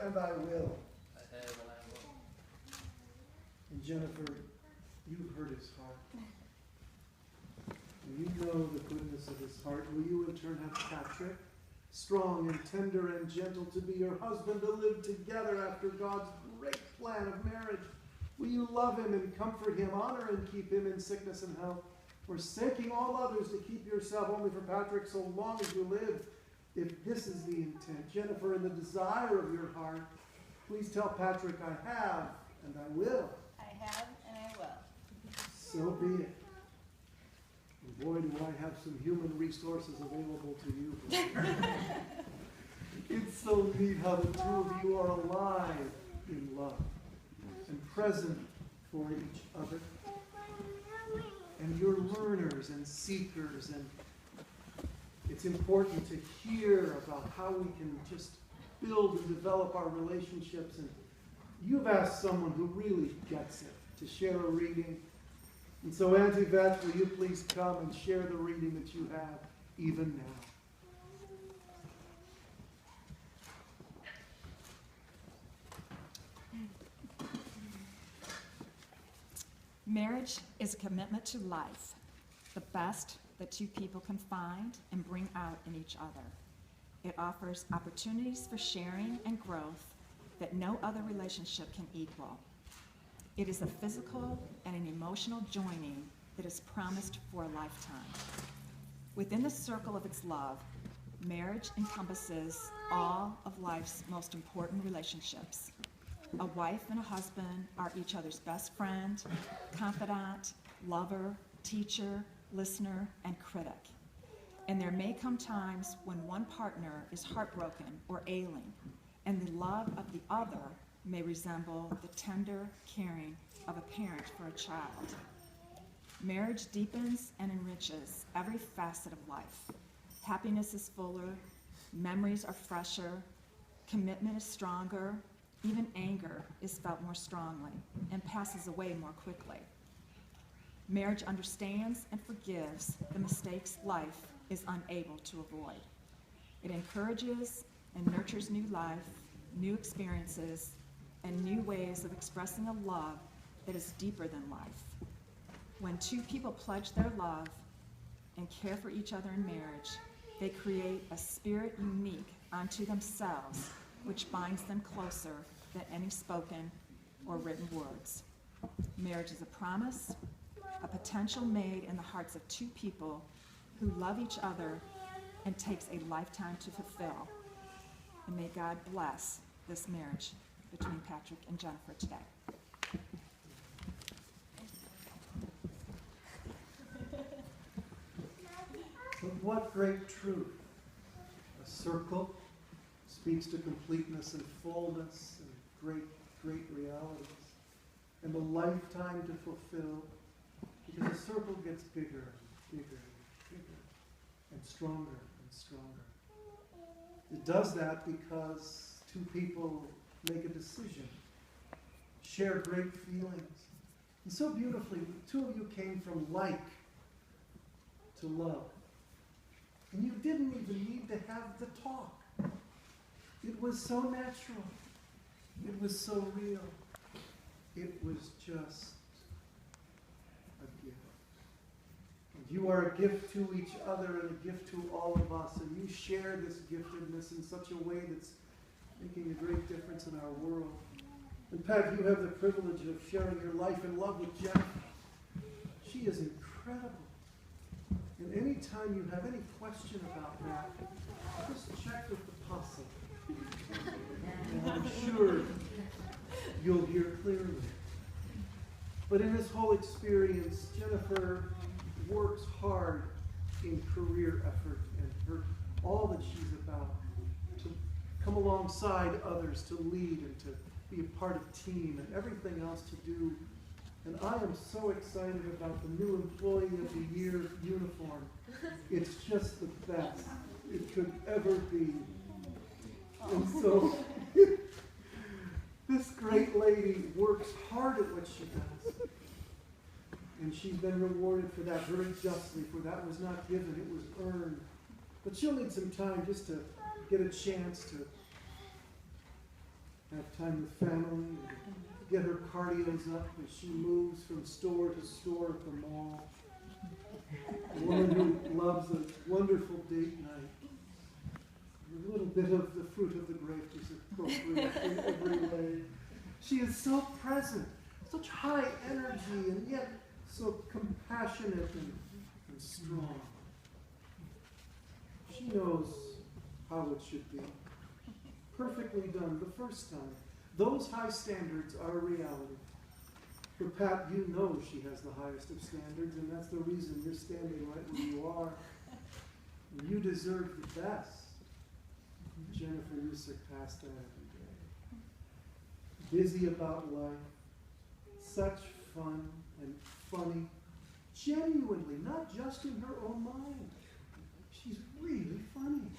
and I will. I have and I will. And Jennifer, you've heard his heart. And you know the goodness of his heart. Will you in turn have Patrick, strong and tender and gentle, to be your husband, to live together after God's great plan of marriage? Will you love him and comfort him, honor and keep him in sickness and health, forsaking all others to keep yourself only for Patrick so long as you live? If this is the intent, Jennifer, and the desire of your heart, please tell Patrick, I have and I will. I have and I will. So be it. And boy, do I have some human resources available to you. It's so neat how the two of you are alive in love and present for each other. And you're learners and seekers, and it's important to hear about how we can just build and develop our relationships. And you've asked someone who really gets it to share a reading. And so, Auntie Vet, will you please come and share the reading that you have even now? Marriage is a commitment to life, the best that two people can find and bring out in each other. It offers opportunities for sharing and growth that no other relationship can equal. It is a physical and an emotional joining that is promised for a lifetime. Within the circle of its love, marriage encompasses all of life's most important relationships. A wife and a husband are each other's best friend, confidant, lover, teacher, listener, and critic. And there may come times when one partner is heartbroken or ailing, and the love of the other may resemble the tender caring of a parent for a child. Marriage deepens and enriches every facet of life. Happiness is fuller, memories are fresher, commitment is stronger, even anger is felt more strongly and passes away more quickly. Marriage understands and forgives the mistakes life is unable to avoid. It encourages and nurtures new life, new experiences, and new ways of expressing a love that is deeper than life. When two people pledge their love and care for each other in marriage, they create a spirit unique unto themselves, which binds them closer than any spoken or written words. Marriage is a promise, a potential made in the hearts of two people who love each other and takes a lifetime to fulfill. And may God bless this marriage between Patrick and Jennifer today. But what great truth. A circle speaks to completeness and fullness and great, great realities. And a lifetime to fulfill, because the circle gets bigger and bigger and bigger and stronger and stronger. It does that because two people make a decision, share great feelings. And so beautifully, the two of you came from like to love. And you didn't even need to have the talk. It was so natural. It was so real. It was just a gift. And you are a gift to each other and a gift to all of us. And you share this giftedness in such a way that's making a great difference in our world. And Pat, you have the privilege of sharing your life and love with Jennifer. She is incredible. And any time you have any question about that, just check with the apostle. And I'm sure you'll hear clearly. But in this whole experience, Jennifer works hard in career effort and all that she's about, to come alongside others, to lead and to be a part of team and everything else to do. And I am so excited about the new Employee of the Year uniform. It's just the best it could ever be. And so, this great lady works hard at what she does. And she's been rewarded for that very justly, for that was not given, it was earned. But she'll need some time just to get a chance to have time with family, and get her cardios up as she moves from store to store at the mall. A woman who loves a wonderful date night. A little bit of the fruit of the grape is appropriate in every way. She is so present, such high energy, and yet so compassionate and strong. She knows how it should be. Perfectly done the first time. Those high standards are a reality. For Pat, you know she has the highest of standards, and that's the reason you're standing right where you are. You deserve the best. Jennifer, you surpass that every day. Busy about life, such fun and funny, genuinely, not just in her own mind. She's really funny.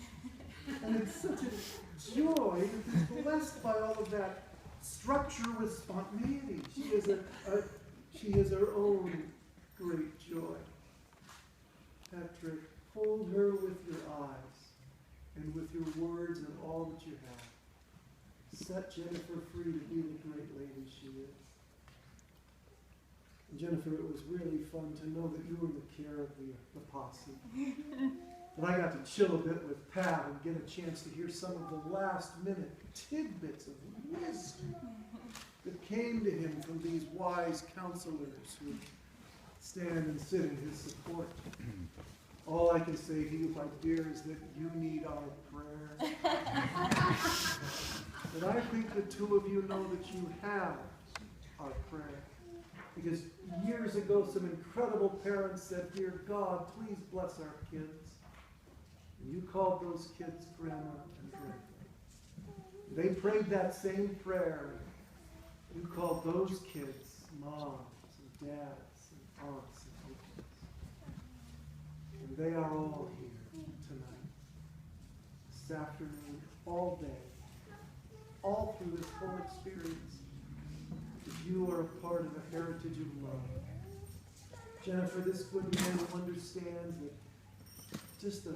And it's such a joy that she's blessed by all of that structure with spontaneity. She is her own great joy. Patrick, hold her with your eyes and with your words and all that you have. Set Jennifer free to be the great lady she is. And Jennifer, it was really fun to know that you were the care of the posse. And I got to chill a bit with Pat and get a chance to hear some of the last-minute tidbits of wisdom that came to him from these wise counselors who stand and sit in his support. All I can say to you, my dear, is that you need our prayers. And I think the two of you know that you have our prayer. Because years ago, some incredible parents said, "Dear God, please bless our kids." And you called those kids Grandma and Grandpa. They prayed that same prayer. You called those kids moms and dads and aunts and uncles. And they are all here tonight, this afternoon, all day, all through this whole experience. Because you are a part of a heritage of love. Jennifer, this good man who understands that just the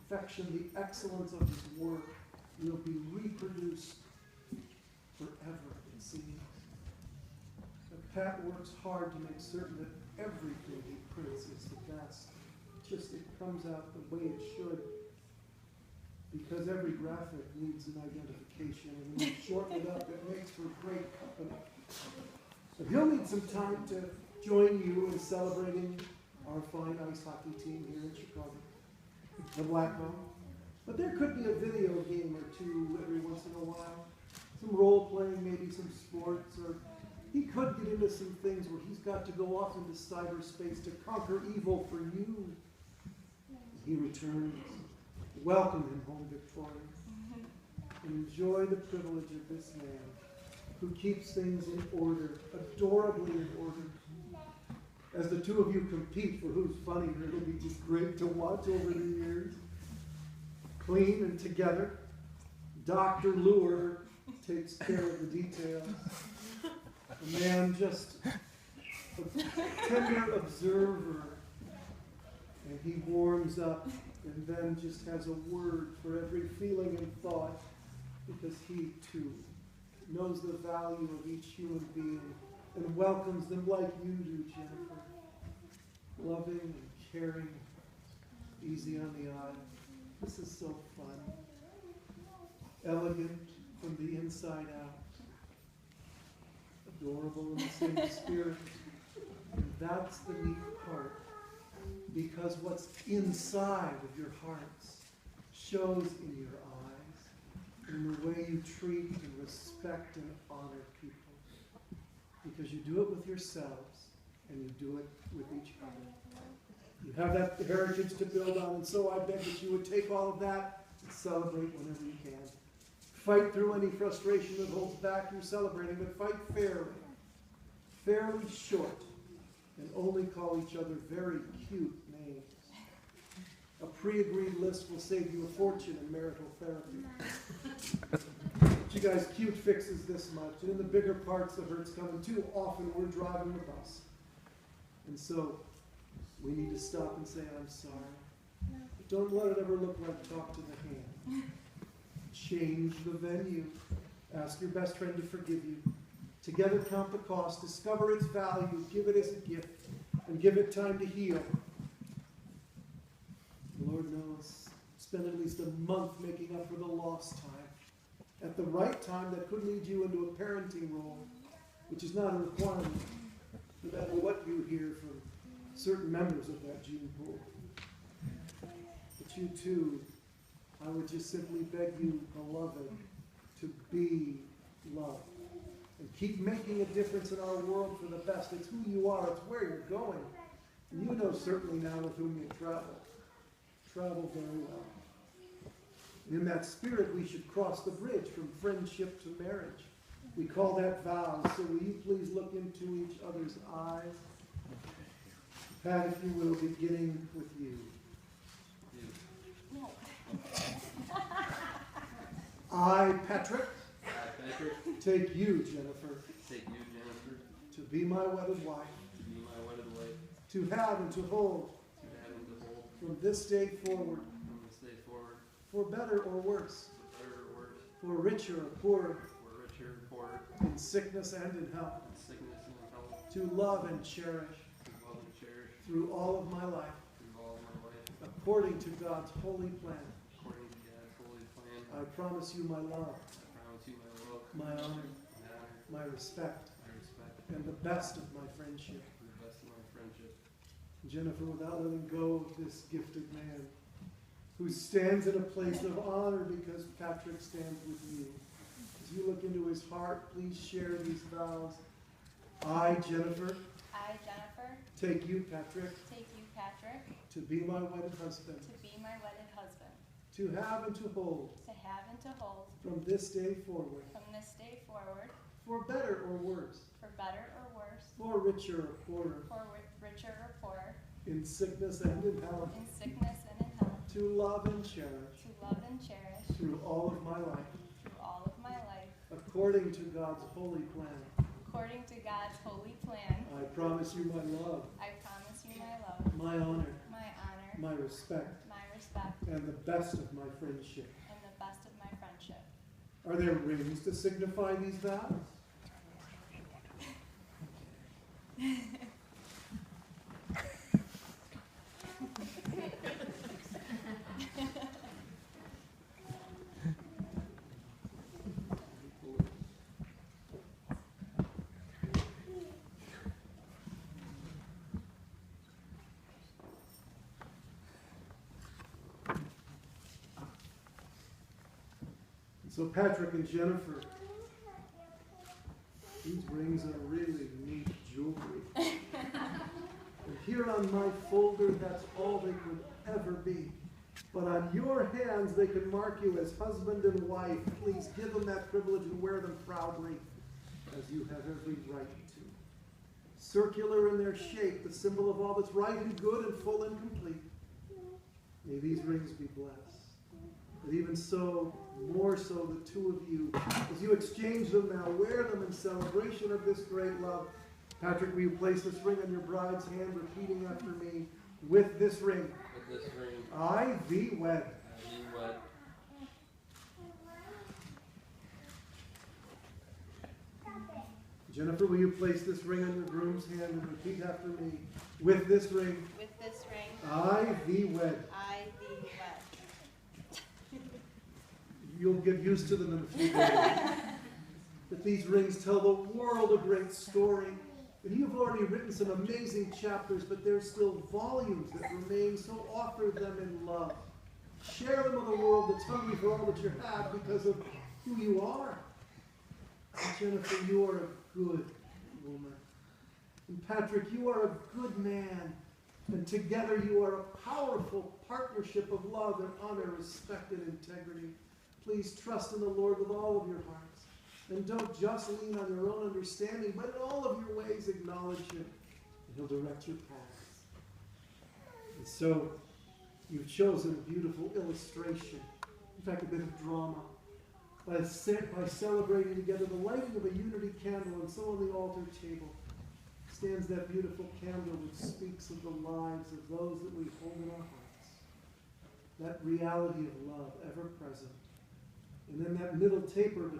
perfection, the excellence of his work will be reproduced forever, it seems. But Pat works hard to make certain that everything he prints is the best. Just it comes out the way it should. Because every graphic needs an identification, and when you shorten it up, it makes for great company. So he'll need some time to join you in celebrating our fine ice hockey team here in Chicago, the Black Hawk. But there could be a video game or two every once in a while, some role playing, maybe some sports, or he could get into some things where he's got to go off into cyberspace to conquer evil for you. He returns. Welcome him home victorious. And enjoy the privilege of this man who keeps things in order, adorably in order. As the two of you compete for who's funnier, it'll be just great to watch over the years. Clean and together. Dr. Lure takes care of the details. A man just a tender observer, and he warms up and then just has a word for every feeling and thought, because he too knows the value of each human being and welcomes them like you do, Jennifer. Loving and caring, easy on the eye. This is so fun. Elegant from the inside out. Adorable in the same spirit. And that's the neat part. Because what's inside of your hearts shows in your eyes, in the way you treat and respect and honor people. Because you do it with yourselves, and you do it with each other. You have that heritage to build on, and so I beg that you would take all of that and celebrate whenever you can. Fight through any frustration that holds back your celebrating, but fight fairly. Fairly short, and only call each other very cute names. A pre-agreed list will save you a fortune in marital therapy. But you guys, cute fixes this much, and in the bigger parts, the hurt's coming. Too often we're driving the bus. And so we need to stop and say, I'm sorry. But don't let it ever look like talk to the hand. Change the venue. Ask your best friend to forgive you. Together count the cost, discover its value, give it as a gift, and give it time to heal. The Lord knows, spend at least a month making up for the lost time. At the right time, that could lead you into a parenting role, which is not a requirement, no matter what you hear from certain members of that gene pool. But you too, I would just simply beg you, beloved, to be loved. And keep making a difference in our world for the best. It's who you are. It's where you're going. And you know certainly now with whom you travel. Travel very well. In that spirit, we should cross the bridge from friendship to marriage. We call that vows. So will you please look into each other's eyes? Pat, if you will, beginning with you. No. I, Patrick, take you, Jennifer, Take you, Jennifer, to be my wedded wife, to be my wedded wife, to have and to hold to have and to hold from this day forward, from this day forward, for better or worse, for better or worse, for richer or poorer, for richer or poorer, in sickness and in health, in sickness and in health, to love and cherish to love and cherish through all of my life, through all of my life, according to God's holy plan. according to God's holy plan. I promise you my love, I promise you my love, my honor, my honor, my respect, my respect, and the best of my friendship. and the best of my friendship. Jennifer, without letting go of this gifted man who stands in a place of honor because Patrick stands with you. As you look into his heart, please share these vows. I, Jennifer, I, Jennifer, take you, Patrick, take you, Patrick, to be my wedded husband, to be my wedded husband, to have and to hold to have and to hold from this day forward, from this day forward, for better or worse, for better or worse, for richer or poorer, for richer or poorer, in sickness and in health, in sickness and in health, to love and cherish to love and cherish through all of my life, through all of my life, according to God's holy plan. according to God's holy plan. I promise you my love, I promise you my love, my honor, my honor, my respect, my respect, and the best of my friendship. and the best of my friendship. Are there rings to signify these vows? So Patrick and Jennifer, these rings are really neat jewelry. And here on my folder, that's all they could ever be. But on your hands, they can mark you as husband and wife. Please give them that privilege and wear them proudly, as you have every right to. Circular in their shape, the symbol of all that's right and good and full and complete. May these rings be blessed. But even so, more so the two of you, as you exchange them now, wear them in celebration of this great love. Patrick, will you place this ring on your bride's hand, repeating after me, with this ring, With this ring, I thee wed. I thee wed. Jennifer, will you place this ring on your groom's hand and repeat after me, with this ring, With this ring, I thee wed. I thee wed. You'll get used to them in a few days. But these rings tell the world a great story. And you've already written some amazing chapters, but there's still volumes that remain, so offer them in love. Share them with a world that's hungry for all that you have because of who you are. And Jennifer, you are a good woman. And Patrick, you are a good man. And together you are a powerful partnership of love and honor, respect, and integrity. Please trust in the Lord with all of your hearts. And don't just lean on your own understanding, but in all of your ways acknowledge Him, and He'll direct your paths. And so, you've chosen a beautiful illustration, in fact, a bit of drama, by celebrating together the lighting of a unity candle, and so on the altar table stands that beautiful candle which speaks of the lives of those that we hold in our hearts. That reality of love ever present. And then that middle taper